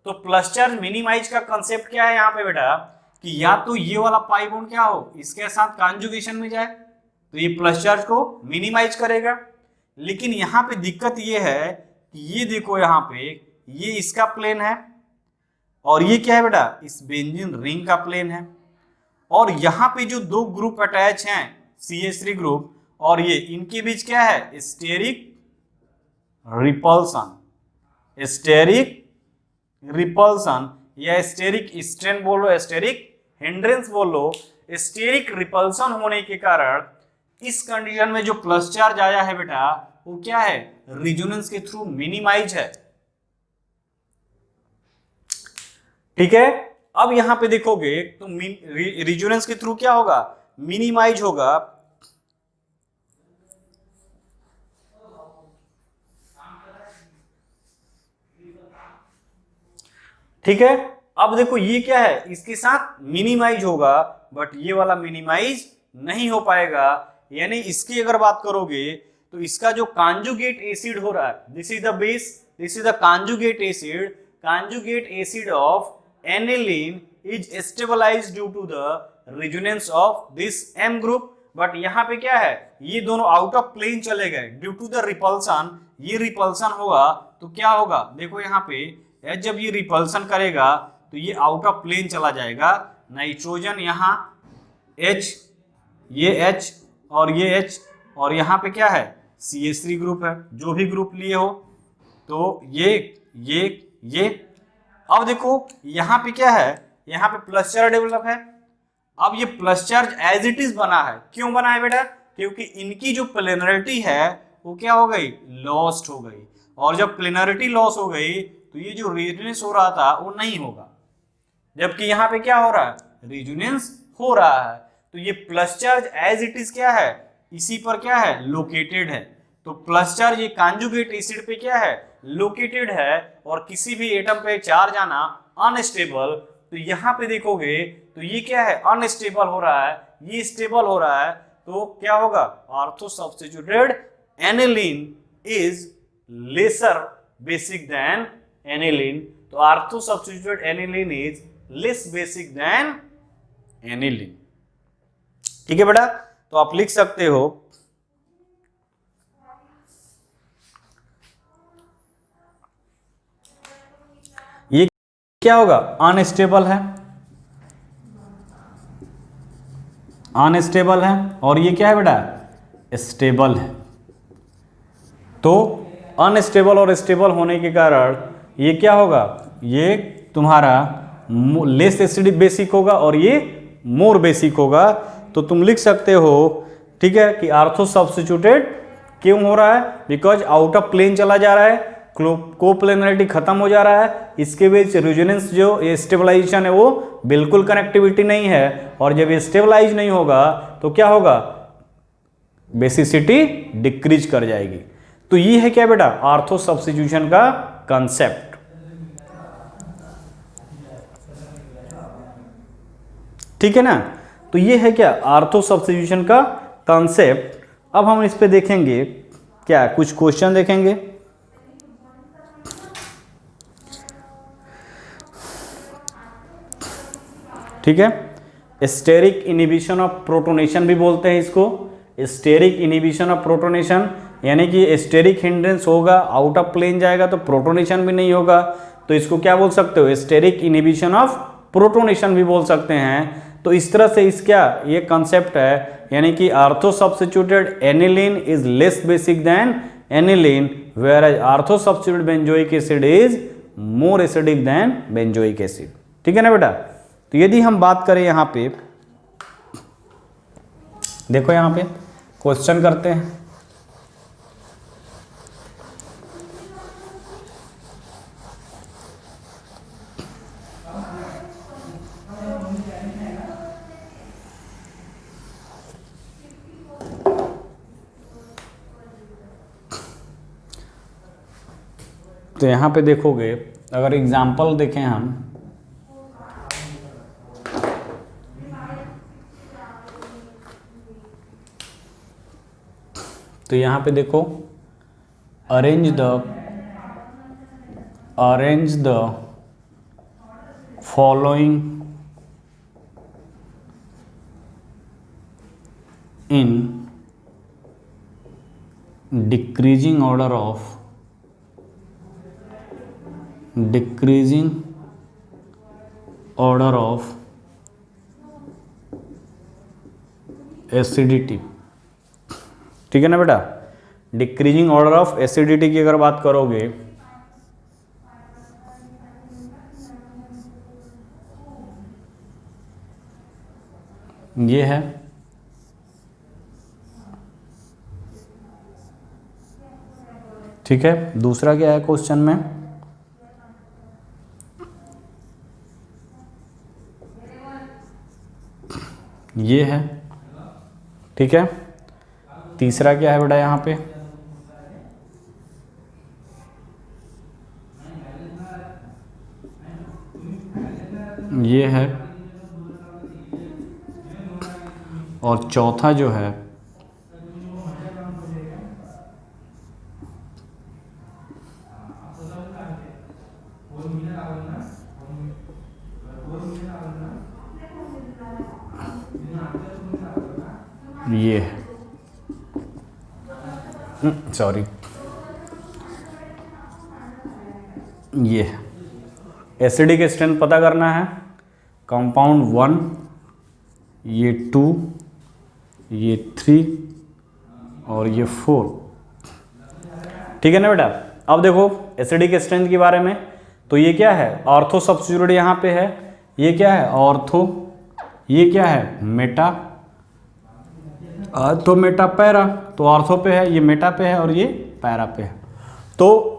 तो प्लस चार्ज मिनिमाइज का कंसेप्ट क्या है यहाँ पे बेटा, कि या तो ये वाला पाई बॉन्ड क्या हो इसके साथ कॉन्जुगेशन में जाए तो ये प्लस चार्ज को मिनिमाइज करेगा। लेकिन यहाँ पे दिक्कत ये है कि ये देखो यहाँ पे ये इसका प्लेन है और ये क्या है बेटा, इस बेंजीन रिंग का प्लेन है। और यहाँ पे जो दो ग्रुप अटैच हैं CH3 ग्रुप और ये, इनके बीच क्या है, स्टेरिक रिपल्सन, स्टेरिक रिपल्सन या स्टेरिक स्ट्रेन बोलो, स्टेरिक हिंड्रेंस बोलो। स्टेरिक रिपल्सन होने के कारण इस कंडीशन में जो प्लस चार्ज आया है बेटा वो क्या है, रिजोनेंस के थ्रू मिनिमाइज है। ठीक है, अब यहां पे देखोगे तो रिजोनेंस के थ्रू क्या होगा, मिनिमाइज होगा। ठीक है, अब देखो ये क्या है, इसके साथ मिनिमाइज होगा बट ये वाला मिनिमाइज नहीं हो पाएगा। यानी इसकी अगर बात करोगे तो इसका जो कॉन्जुगेट एसिड हो रहा है, this is the base, this is the conjugate acid, conjugate acid of aniline is stabilized due to the resonance of this M group. But यहाँ पे क्या है, ये दोनों आउट ऑफ प्लेन चले गए ड्यू टू द रिपल्सन। ये रिपल्सन होगा तो क्या होगा, देखो यहाँ पे H जब ये रिपल्सन करेगा तो ये आउट ऑफ प्लेन चला जाएगा। नाइट्रोजन यहाँ H, ये H और ये H और यहाँ पे क्या है, CH3 ग्रुप है, जो भी ग्रुप लिए हो तो ये। अब देखो यहाँ पे क्या है, यहाँ पे प्लस चार्ज डेवलप है। अब ये plus charge as it is बना है, क्यों बना है बेटा, क्योंकि इनकी जो प्लेनरिटी है वो क्या हो गई, लॉस्ट हो गई। और जब प्लेनरिटी लॉस हो गई तो ये जो रेजोनेंस हो रहा था वो नहीं होगा, जबकि यहाँ पे क्या हो रहा है, रेजोनेंस हो रहा है। तो ये plus charge as it is क्या है, इसी पर क्या है, लोकेटेड है। तो प्लस चार्ज ये कॉन्जुगेट एसिड पे क्या है, लोकेटेड है। और किसी भी एटम पे चार्ज आना अनस्टेबल, तो यहाँ पे देखोगे तो ये क्या है, अनस्टेबल हो रहा है, ये स्टेबल हो रहा है। तो क्या होगा, ortho substituted aniline is lesser basic than aniline. तो ortho substituted aniline is less basic than aniline. ठीक है बेटा, तो आप लिख सकते हो ये क्या होगा, अनस्टेबल है, अनस्टेबल है। और ये क्या है बेटा, स्टेबल है। तो अनस्टेबल और स्टेबल होने के कारण ये क्या होगा, ये तुम्हारा लेस एसिडिक बेसिक होगा और ये मोर बेसिक होगा। तो तुम लिख सकते हो, ठीक है, कि ऑर्थो सब्स्टिट्यूटेड क्यों हो रहा है, बिकॉज आउट ऑफ प्लेन चला जा रहा है, कोप्लेनरिटी खत्म हो जा रहा है, इसके बीच रेजोनेंस जो ये स्टेबलाइजेशन है वो बिल्कुल कनेक्टिविटी नहीं है। और जब ये स्टेबलाइज नहीं होगा तो क्या होगा, बेसिसिटी डिक्रीज कर जाएगी। तो ये है क्या बेटा, ऑर्थो सब्स्टिट्यूशन का कंसेप्ट। ठीक है ना, तो ये है क्या, ऑर्थो सब्स्टिट्यूशन का कंसेप्ट। अब हम इस पे देखेंगे क्या, कुछ क्वेश्चन देखेंगे। ठीक है, स्टेरिक इनहिबिशन ऑफ प्रोटोनेशन भी बोलते हैं इसको, स्टेरिक इनहिबिशन ऑफ प्रोटोनेशन, यानी कि स्टेरिक हिंड्रेंस होगा, आउट ऑफ प्लेन जाएगा तो प्रोटोनेशन भी नहीं होगा। तो इसको क्या बोल सकते हो, स्टेरिक इनहिबिशन ऑफ प्रोटोनेशन भी बोल सकते हैं। तो इस तरह से इसका ये कंसेप्ट है, यानी कि ortho substituted aniline is less basic than aniline, whereas ortho substituted benzoic acid is more acidic than benzoic acid. ठीक है ना बेटा। तो यदि हम बात करें यहाँ पे, देखो यहाँ पे क्वेश्चन करते हैं। तो यहाँ पे देखोगे, अगर एग्जाम्पल देखें हम, तो यहाँ पे देखो arrange the following in decreasing order of acidity. ठीक है ना बेटा, डिक्रीजिंग ऑर्डर ऑफ एसिडिटी की अगर बात करोगे ये है, ठीक है। दूसरा क्या है क्वेश्चन में, ये है, ठीक है। तीसरा क्या है बेटा यहाँ पे, ये है, और चौथा जो है ये है, सॉरी ये है। एसिडिक स्ट्रेंथ पता करना है, कंपाउंड 1, ये 2, ये 3 और ये 4। ठीक है ना बेटा। अब देखो एसिडिक स्ट्रेंथ के बारे में, तो ये क्या है, ऑर्थो सब्स्टिट्यूट यहाँ पे है, ये क्या है ऑर्थो, ये क्या है मेटा, तो मेटा पैरा, तो ऑर्थो पे है, ये मेटा पे है और ये पैरा पे है। तो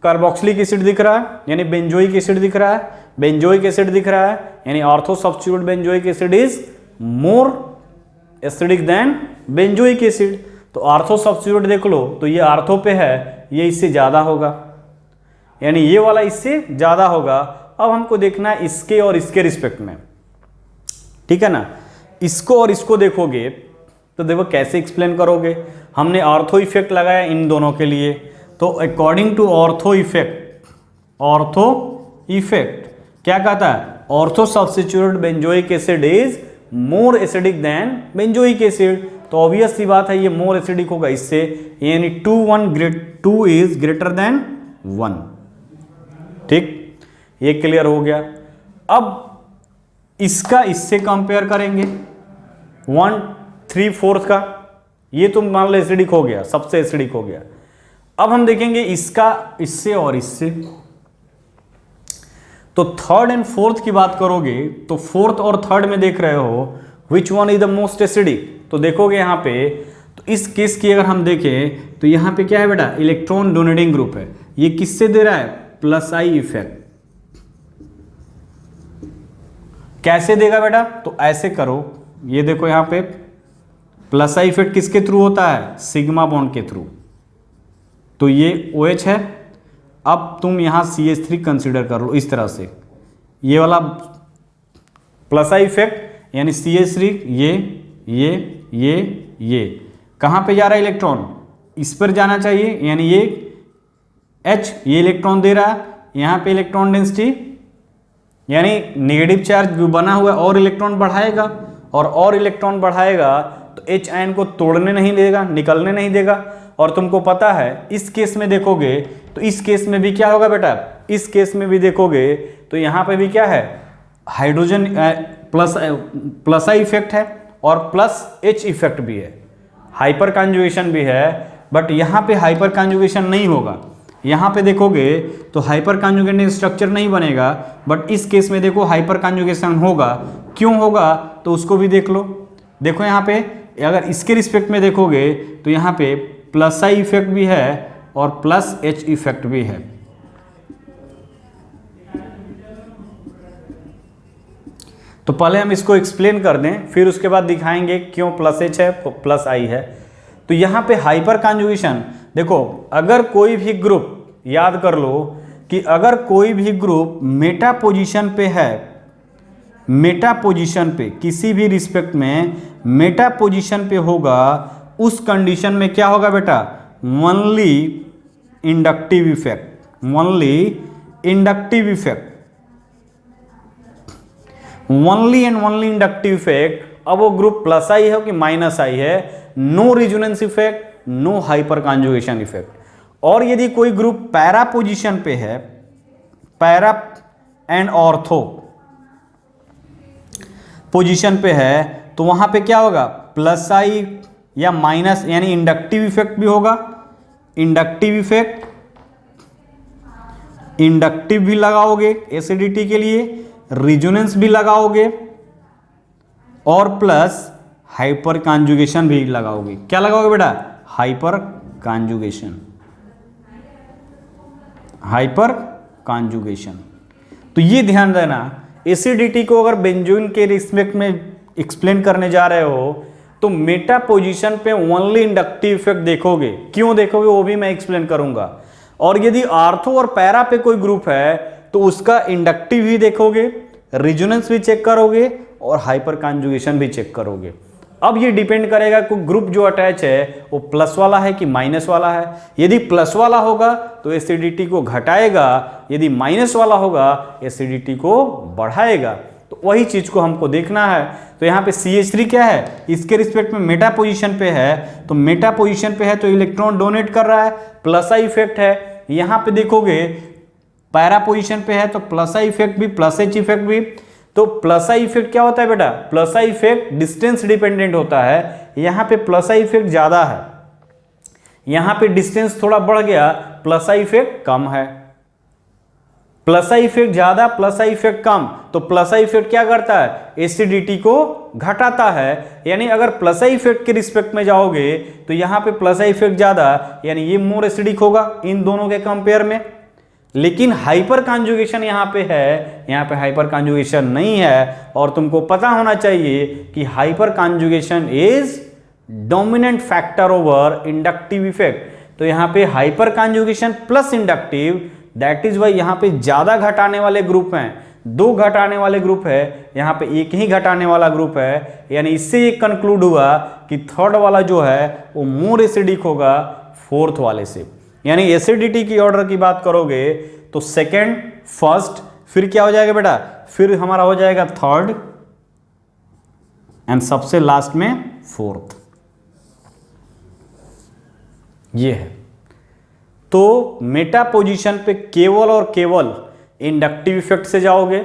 कार्बोक्सिलिक एसिड दिख रहा है यानी बेंजोइक एसिड दिख रहा है, बेंजोइक एसिड दिख रहा है यानी ortho substitute benzoic acid is more acidic than benzoic acid. तो ऑर्थो सब्स्टिट्यूट देख लो, तो ये ऑर्थो पे है, ये इससे ज़्यादा होगा, यानी ये वाला इससे ज़्यादा होगा। अब हमको देखना है इसके और इसके रिस्पेक्ट में, ठीक है ना। इसको और इसको देखोगे तो देखो कैसे एक्सप्लेन करोगे। हमने ऑर्थो इफेक्ट लगाया इन दोनों के लिए, तो अकॉर्डिंग टू ऑर्थो इफेक्ट क्या कहता है, ortho substitute benzoic acid is more acidic than benzoic acid. तो ऑब्वियस सी बात है ये मोर एसिडिक होगा इससे, यानी 2 इज ग्रेटर देन 1। ठीक, ये क्लियर हो गया। अब इसका इससे कंपेयर करेंगे, 1/3 का, ये तो मान लो एसिडिक हो गया, सबसे एसिडिक हो गया। अब हम देखेंगे इसका इससे और इससे, तो 3rd एंड 4th की बात करोगे तो 4th और 3rd में देख रहे हो which one is the most acidic. तो देखोगे यहाँ पे, तो इस केस की अगर हम देखें तो यहाँ पे क्या है बेटा, इलेक्ट्रॉन डोनेटिंग ग्रुप है, ये किससे दे रहा है, +I इफेक्ट। कैसे देगा बेटा, तो ऐसे करो, ये देखो यहाँ पे +I इफेक्ट किसके थ्रू होता है, सिग्मा बॉन्ड के थ्रू। तो ये OH है, अब तुम यहाँ CH3 कंसिडर कर लो इस तरह से, ये वाला +I इफेक्ट यानी CH3, ये कहाँ पे जा रहा है इलेक्ट्रॉन, इस पर जाना चाहिए, यानी ये H ये इलेक्ट्रॉन दे रहा है, यहाँ पे इलेक्ट्रॉन डेंसिटी यानी नेगेटिव चार्ज बना हुआ और इलेक्ट्रॉन बढ़ाएगा, और इलेक्ट्रॉन बढ़ाएगा तो H आयन को तोड़ने नहीं देगा, निकलने नहीं देगा। और तुमको पता है इस केस में देखोगे तो इस केस में भी क्या होगा बेटा, इस केस में भी देखोगे तो यहाँ पे भी क्या है, हाइड्रोजन +I इफेक्ट है और +H इफेक्ट भी है, हाइपर कॉन्जुगेशन भी है, बट यहाँ पे हाइपर कॉन्जुगेशन नहीं होगा। यहाँ पे देखोगे तो हाइपर कॉन्जुगेटेड स्ट्रक्चर नहीं बनेगा, बट इस केस में देखो हाइपर कॉन्जुगेशन होगा। क्यों होगा तो उसको भी देख लो। देखो यहाँ पे अगर इसके रिस्पेक्ट में देखोगे तो यहाँ पे +I इफेक्ट भी है और +H इफेक्ट भी है। तो पहले हम इसको एक्सप्लेन कर दें, फिर उसके बाद दिखाएंगे क्यों +H है +I है। तो यहाँ पे हाइपर कॉन्जुगेशन देखो, अगर कोई भी ग्रुप, याद कर लो कि अगर कोई भी ग्रुप मेटा पोजीशन पे है, मेटा पोजीशन पे किसी भी रिस्पेक्ट में मेटा पोजीशन पे होगा, उस कंडीशन में क्या होगा बेटा, only inductive effect, only inductive effect, only and only inductive effect. अब वो ग्रुप प्लस आई है कि माइनस आई है, no resonance effect, no hyperconjugation effect. और यदि कोई ग्रुप पैरा पोजीशन पे है, पैरा एंड ऑर्थो पोजीशन पे है, तो वहां पे क्या होगा, प्लस आई या माइनस, यानी इंडक्टिव इफेक्ट भी होगा, इंडक्टिव इफेक्ट, इंडक्टिव भी लगाओगे एसिडिटी के लिए, रिजोनेंस भी लगाओगे और प्लस हाइपर कॉन्जुगेशन भी लगाओगे। क्या लगाओगे बेटा, हाइपर कॉन्जुगेशन, हाइपर कॉन्जुगेशन। तो ये ध्यान देना, एसिडिटी को अगर बेंजोइन के रिस्पेक्ट में एक्सप्लेन करने जा रहे हो तो मेटा पोजीशन पे ओनली इंडक्टिव इफेक्ट देखोगे। क्यों देखोगे वो भी मैं एक्सप्लेन करूंगा। और यदि आर्थो और पैरा पे कोई ग्रुप है तो उसका इंडक्टिव भी देखोगे, रिजोनेंस भी चेक करोगे और हाइपर कॉन्जुगेशन भी चेक करोगे। अब ये डिपेंड करेगा कि ग्रुप जो अटैच है वो प्लस वाला है कि माइनस वाला है। यदि प्लस वाला होगा तो एसिडिटी को घटाएगा, यदि माइनस वाला होगा एसिडिटी को बढ़ाएगा। तो वही चीज को हमको देखना है। तो यहाँ पे CH3 क्या है, इसके रिस्पेक्ट में मेटा पोजीशन पे है, तो मेटा पोजीशन पे है तो इलेक्ट्रॉन डोनेट कर रहा है, प्लस आई इफेक्ट है। यहाँ पे देखोगे पैरा पोजीशन पे है तो प्लस आई इफेक्ट भी, प्लस एच इफेक्ट भी। तो प्लस आई इफेक्ट क्या होता है बेटा, plus I effect distance dependent होता है। यहाँ पे प्लस आई इफेक्ट ज्यादा है, यहाँ पे डिस्टेंस थोड़ा बढ़ गया, प्लस आई इफेक्ट कम है। प्लस आई इफेक्ट ज्यादा, प्लस आई इफेक्ट कम, तो प्लस आई इफेक्ट क्या करता है, एसिडिटी को घटाता है। यानी अगर प्लस आई इफेक्ट के रिस्पेक्ट में जाओगे तो यहाँ पे प्लस आई इफेक्ट ज्यादा, यानी ये मोर एसिडिक होगा इन दोनों के कंपेयर में। लेकिन हाइपर कॉन्जुगेशन यहाँ पे है, यहाँ पे हाइपर कॉन्जुगेशन नहीं है। और तुमको पता होना चाहिए कि hyperconjugation is dominant factor over inductive effect. तो यहाँ पे hyperconjugation plus inductive, that is why यहाँ पे ज्यादा घटाने वाले ग्रुप हैं, 2 घटाने वाले ग्रुप है, यहाँ पे 1 ही घटाने वाला ग्रुप है। यानी इससे ये कंक्लूड हुआ कि थर्ड वाला जो है वो मोर एसिडिक होगा फोर्थ वाले से। यानी एसिडिटी की ऑर्डर की बात करोगे तो सेकंड, फर्स्ट, फिर क्या हो जाएगा बेटा, फिर हमारा हो जाएगा थर्ड एंड सबसे लास्ट में फोर्थ। ये है। तो मेटा पोजीशन पे केवल और केवल इंडक्टिव इफेक्ट से जाओगे।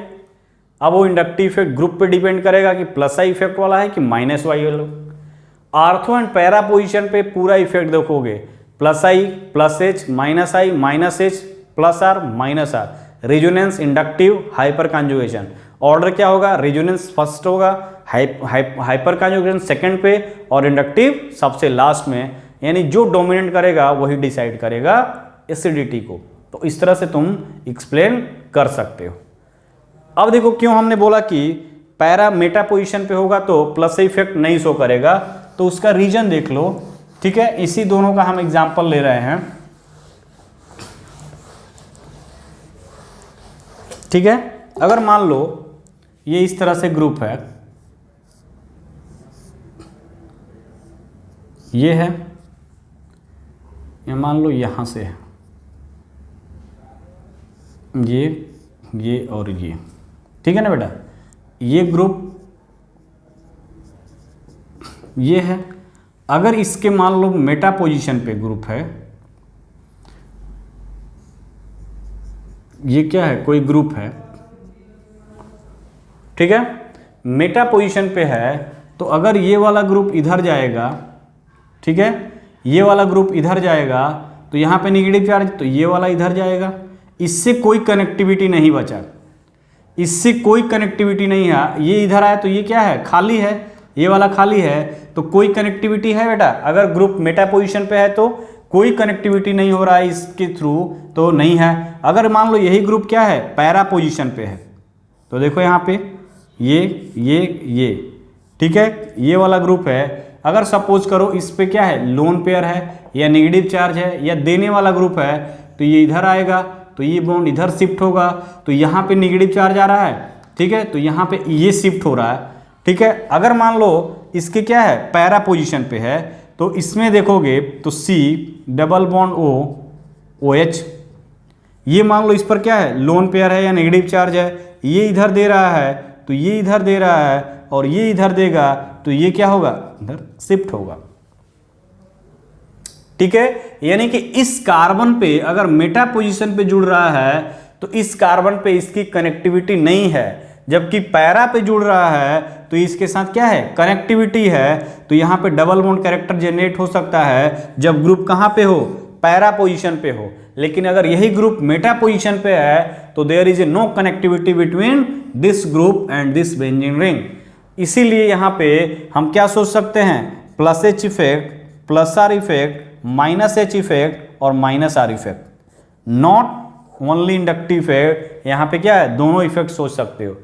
अब वो इंडक्टिव इफेक्ट ग्रुप पे डिपेंड करेगा कि प्लस आई इफेक्ट वाला है कि माइनस वाई वाला। आर्थो एंड पैरा पोजीशन पे पूरा इफेक्ट देखोगे, plus I, plus H, minus I, minus H, plus R, minus R, resonance, inductive, hyperconjugation. Order क्या होगा, रेजोनेंस फर्स्ट होगा, हाइपर कॉन्जुगेशन सेकंड पे और इंडक्टिव सबसे लास्ट में। यानी जो डोमिनेट करेगा वही डिसाइड करेगा एसिडिटी को। तो इस तरह से तुम एक्सप्लेन कर सकते हो। अब देखो क्यों हमने बोला कि पैरा मेटा पोजीशन पे होगा तो प्लस इफेक्ट नहीं शो करेगा, तो उसका रीजन देख लो। ठीक है, इसी दोनों का हम एग्जांपल ले रहे हैं। ठीक है, अगर मान लो ये इस तरह से ग्रुप है, ये है, ये मान लो यहां से है, ये और ये, ठीक है ना बेटा। ये ग्रुप ये है। अगर इसके मान लो मेटा पोजीशन पे ग्रुप है, ये क्या है, कोई ग्रुप है, ठीक है, मेटा पोजीशन पे है, तो अगर ये वाला ग्रुप इधर जाएगा, ठीक है, ये वाला ग्रुप इधर जाएगा तो यहाँ पे नेगेटिव चार्ज, तो ये वाला इधर जाएगा। इससे कोई कनेक्टिविटी नहीं बचा, इससे कोई कनेक्टिविटी नहीं है। ये इधर आया तो ये क्या है, खाली है, ये वाला खाली है, तो कोई कनेक्टिविटी है बेटा। अगर ग्रुप मेटा पोजीशन पे है तो कोई कनेक्टिविटी नहीं हो रहा है इसके थ्रू, तो नहीं है। अगर मान लो यही ग्रुप क्या है, पैरा पोजीशन पे है, तो देखो यहाँ पे ये ठीक है, ये वाला ग्रुप है। अगर सपोज करो इस पे क्या है, लोन पेयर है या नेगेटिव चार्ज है या देने वाला ग्रुप है, तो ये इधर आएगा, तो ये बॉन्ड इधर शिफ्ट होगा, तो यहाँ पे नेगेटिव चार्ज आ रहा है, ठीक है, तो यहाँ पे ये शिफ्ट हो रहा है, ठीक है। अगर मान लो इसके क्या है, पैरा पोजीशन पे है, तो इसमें देखोगे तो C double bond O OH, ये मान लो इस पर क्या है, लोन पेयर है या नेगेटिव चार्ज है, ये इधर दे रहा है तो ये इधर दे रहा है और ये इधर देगा तो ये क्या होगा, इधर शिफ्ट होगा। ठीक है, यानी कि इस कार्बन पे अगर मेटा पोजीशन पे जुड़ रहा है तो इस कार्बन पे इसकी कनेक्टिविटी नहीं है, जबकि पैरा पे जुड़ रहा है तो इसके साथ क्या है, कनेक्टिविटी है। तो यहां पे डबल बॉन्ड कैरेक्टर जनरेट हो सकता है जब ग्रुप कहां पे हो, पैरा पोजीशन पे हो। लेकिन अगर यही ग्रुप मेटा पोजीशन पे है तो there is a no connectivity between this group and this benzene ring. इसीलिए यहां पे हम क्या सोच सकते हैं, plus H effect, plus R effect, minus H effect और minus R effect, not only inductive effect. यहां पे क्या है, दोनों इफेक्ट सोच सकते हो।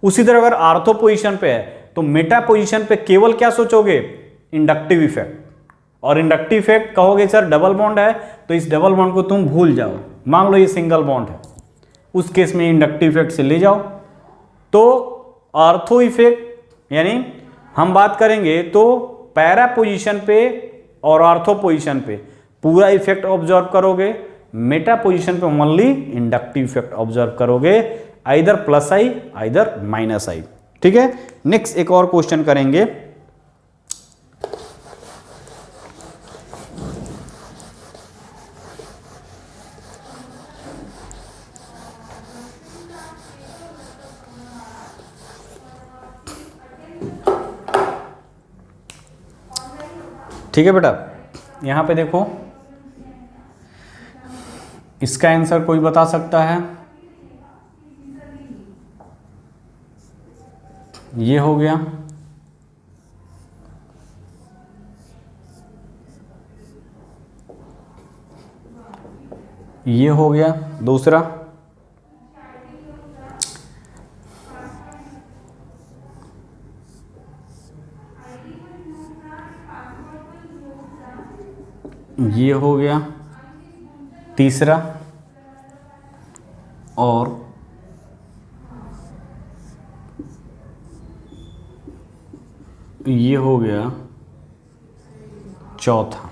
उसी तरह अगर आर्थो पोजीशन पे है तो मेटा पोजीशन पे केवल क्या सोचोगे, इंडक्टिव इफेक्ट। और इंडक्टिव इफेक्ट कहोगे सर डबल बॉन्ड है तो इस डबल बॉन्ड को तुम भूल जाओ, मान लो ये सिंगल बॉन्ड है, उस केस में इंडक्टिव इफेक्ट से ले जाओ। तो आर्थो इफेक्ट यानी हम बात करेंगे तो पैरा पोजीशन पे और आर्थो पोजीशन पे पूरा इफेक्ट ऑब्जर्व करोगे, मेटा पोजीशन पे ओनली इंडक्टिव इफेक्ट ऑब्जर्व करोगे, either plus I either minus आई। ठीक है, नेक्स्ट एक और क्वेश्चन करेंगे। ठीक है बेटा, यहां पे देखो इसका आंसर कोई बता सकता है, ये हो गया, ये हो गया दूसरा, ये हो गया तीसरा, और ये हो गया चौथा।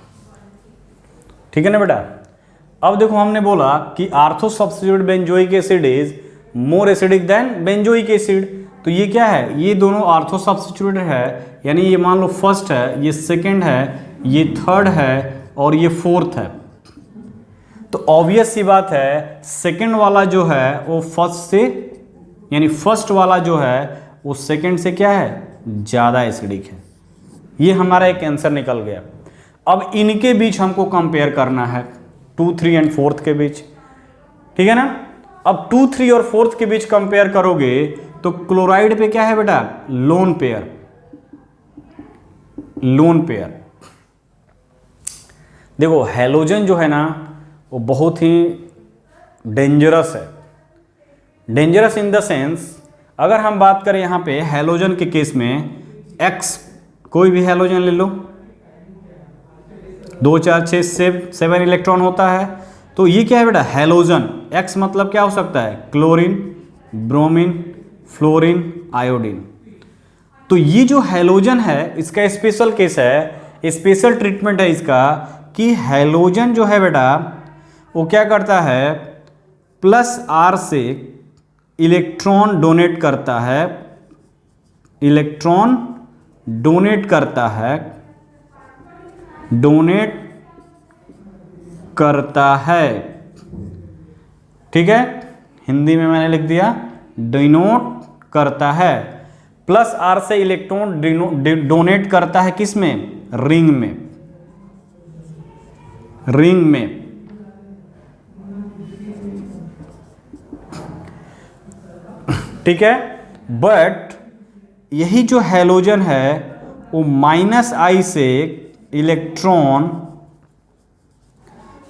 ठीक है ना बेटा। अब देखो हमने बोला कि ortho substitute benzoic acid is more acidic than benzoic acid. तो ये क्या है, ये दोनों आर्थो सब्स्टिट्यूट है, यानी ये मान लो फर्स्ट है, ये सेकंड है, ये थर्ड है और ये फोर्थ है। तो ऑब्वियस सी बात है सेकंड वाला जो है वो फर्स्ट से, यानी फर्स्ट वाला जो है वो सेकंड से क्या है, ज़्यादा एसिडिक है। ये हमारा एक आंसर निकल गया। अब इनके बीच हमको कंपेयर करना है 2, 3 एंड 4 के बीच। ठीक है ना। अब 2, 3 और 4 के बीच कंपेयर करोगे तो क्लोराइड पे क्या है बेटा, लोन पेयर, लोन पेयर। देखो हैलोजन जो है ना वो बहुत ही डेंजरस है। डेंजरस इन द सेंस, अगर हम बात करें यहाँ पे हैलोजन के केस में X, कोई भी हैलोजन ले लो, 2, 4, 6, 7 इलेक्ट्रॉन होता है। तो ये क्या है बेटा, हैलोजन। X मतलब क्या हो सकता है, क्लोरीन, ब्रोमीन, फ्लोरीन, आयोडीन। तो ये जो हैलोजन है इसका स्पेशल केस है, स्पेशल ट्रीटमेंट है इसका कि हैलोजन जो है बेटा वो क्या करता है, +R से इलेक्ट्रॉन डोनेट करता है, इलेक्ट्रॉन डोनेट करता है, डोनेट करता है। ठीक है, हिंदी में मैंने लिख दिया डिनोट करता है। +R से इलेक्ट्रॉन डोनेट करता है किस में, रिंग में, रिंग में। ठीक है, बट यही जो हैलोजन है वो -I से इलेक्ट्रॉन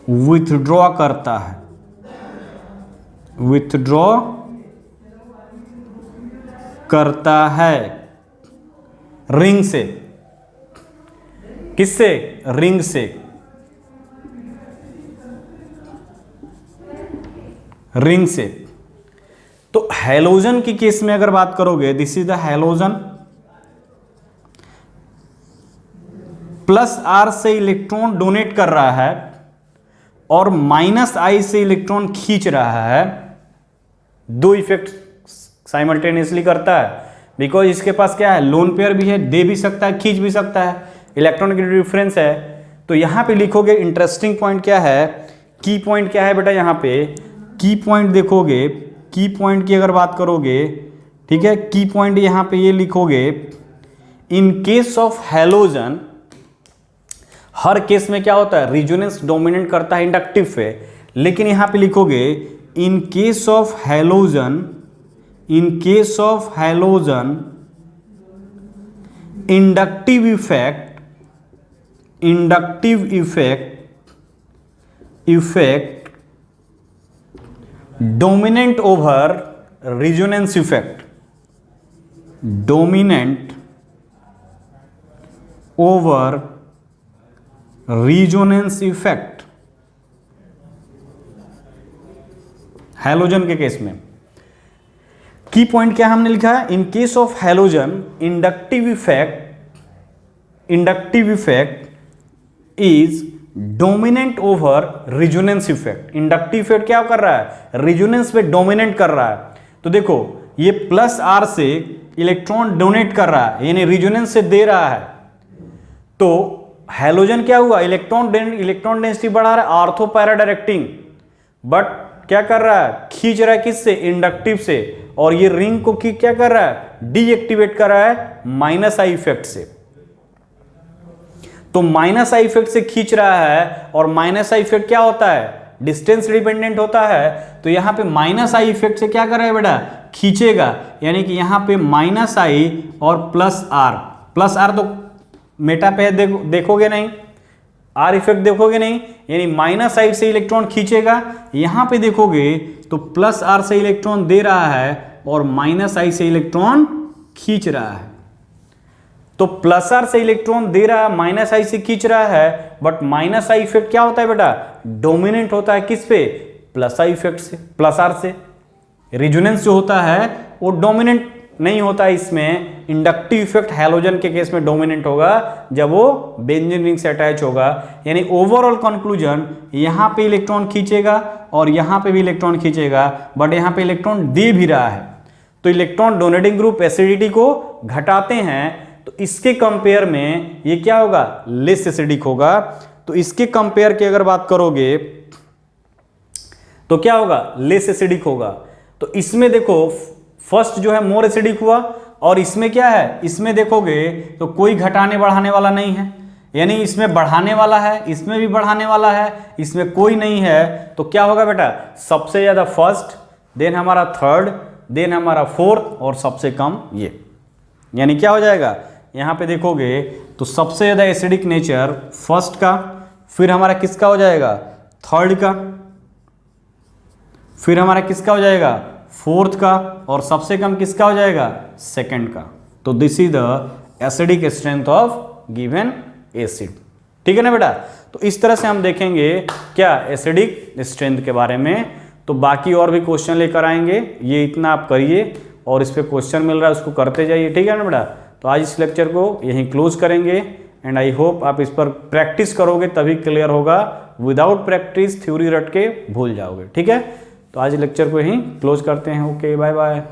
विथड्रॉ करता है, विथड्रॉ करता है रिंग से। किससे, रिंग से, रिंग से। तो हैलोजन की केस में अगर बात करोगे, this is the halogen, plus R से इलेक्ट्रॉन डोनेट कर रहा है और माइनस आई से इलेक्ट्रॉन खींच रहा है, दो इफेक्ट साइमल्टेनियसली करता है, बिकॉज इसके पास क्या है, लोन पेयर भी है, दे भी सकता है, खींच भी सकता है, इलेक्ट्रॉन की डिफरेंस है। तो यहां पे लिखोगे इंटरेस्टिंग पॉइंट क्या है, की पॉइंट क्या है बेटा, यहां पे की पॉइंट देखोगे, की पॉइंट की अगर बात करोगे, ठीक है, की पॉइंट यहां पे ये लिखोगे, in case of halogen, her case में क्या होता है, रिजोनेंस डोमिनेट करता है इंडक्टिव पे, लेकिन यहां पे लिखोगे in case of halogen, in case of halogen inductive effect, inductive effect dominant over resonance effect, dominant over resonance effect halogen के केस में। की पॉइंट क्या हमने लिखा है, in case of halogen inductive effect is dominant over resonance effect. Inductive effect क्या कर रहा है, रिजोनेंस पे डोमिनेट कर रहा है। तो देखो ये प्लस आर से इलेक्ट्रॉन डोनेट कर रहा है, यानी रिजोनेंस से दे रहा है, तो हैलोजन क्या हुआ, इलेक्ट्रॉन डेंसिटी बढ़ा रहा है, आर्थो पैरा डायरेक्टिंग, बट क्या कर रहा है, खींच रहा है किससे, इंडक्टिव से, और ये रिंग को क्या कर रहा है, डीएक्टिवेट कर रहा है माइनस आई इफेक्ट से। तो माइनस आई इफेक्ट से खींच रहा है, और माइनस आई इफेक्ट क्या होता है, डिस्टेंस डिपेंडेंट होता है। तो यहां पे माइनस आई इफेक्ट से क्या कर रहा है बेटा, खींचेगा, यानी कि यहां पे माइनस आई और प्लस आर तो मेटा पे देखोगे नहीं, आर इफेक्ट देखोगे नहीं, यानी माइनस साइड से इलेक्ट्रॉन खींचेगा। यहां पे देखोगे तो प्लस आर से इलेक्ट्रॉन दे रहा है और माइनस आई से इलेक्ट्रॉन खींच रहा है। तो प्लस आर से इलेक्ट्रॉन दे रहा है, माइनस आई से खींच रहा है, बट माइनस आई इफेक्ट क्या होता है बेटा, डोमिनेंट होता है किस पे, प्लस आई इफेक्ट से, प्लस आर से। रिजोनेंस जो होता है वो डोमिनेंट नहीं होता है इसमें, इंडक्टिव इफेक्ट हैलोजन के केस में डोमिनेंट होगा जब वो बेंजीन रिंग से अटैच होगा। यानी ओवरऑल कंक्लूजन, यहां पे इलेक्ट्रॉन खींचेगा और यहां पे भी इलेक्ट्रॉन खींचेगा, बट यहां पे इलेक्ट्रॉन दे भी रहा है। तो इलेक्ट्रॉन डोनेटिंग ग्रुप एसिडिटी को घटाते हैं, तो इसके कंपेयर में ये क्या होगा, लेस एसिडिक होगा। तो इसके कंपेयर की अगर बात करोगे तो क्या होगा, लेस एसिडिक होगा। तो इसमें देखो फर्स्ट जो है मोर एसिडिक हुआ, और इसमें क्या है, इसमें देखोगे तो कोई घटाने बढ़ाने वाला नहीं है, यानी इसमें बढ़ाने वाला है, इसमें भी बढ़ाने वाला है, इसमें कोई नहीं है। तो क्या होगा बेटा, सबसे ज्यादा फर्स्ट, देन हमारा थर्ड, देन हमारा फोर्थ, और सबसे कम ये। यानी क्या हो जाएगा, यहां पे देखोगे तो सबसे ज्यादा एसिडिक नेचर फर्स्ट का, फिर हमारा किसका हो जाएगा, थर्ड का, फिर हमारा किसका हो जाएगा, फोर्थ का, और सबसे कम किसका हो जाएगा, सेकंड का। तो this is the acidic strength of given acid. ठीक है ना बेटा। तो इस तरह से हम देखेंगे क्या, एसिडिक स्ट्रेंथ के बारे में। तो बाकी और भी क्वेश्चन लेकर आएंगे, ये इतना आप करिए, और इस पे क्वेश्चन मिल रहा है उसको करते जाइए। ठीक है ना बेटा। तो आज इस लेक्चर को यहीं क्लोज करेंगे, एंड आई होप आप इस पर प्रैक्टिस करोगे तभी क्लियर होगा, विदाउट प्रैक्टिस थ्योरी रट के भूल जाओगे। ठीक है। तो आज लेक्चर को यहीं क्लोज करते हैं। Okay, bye bye.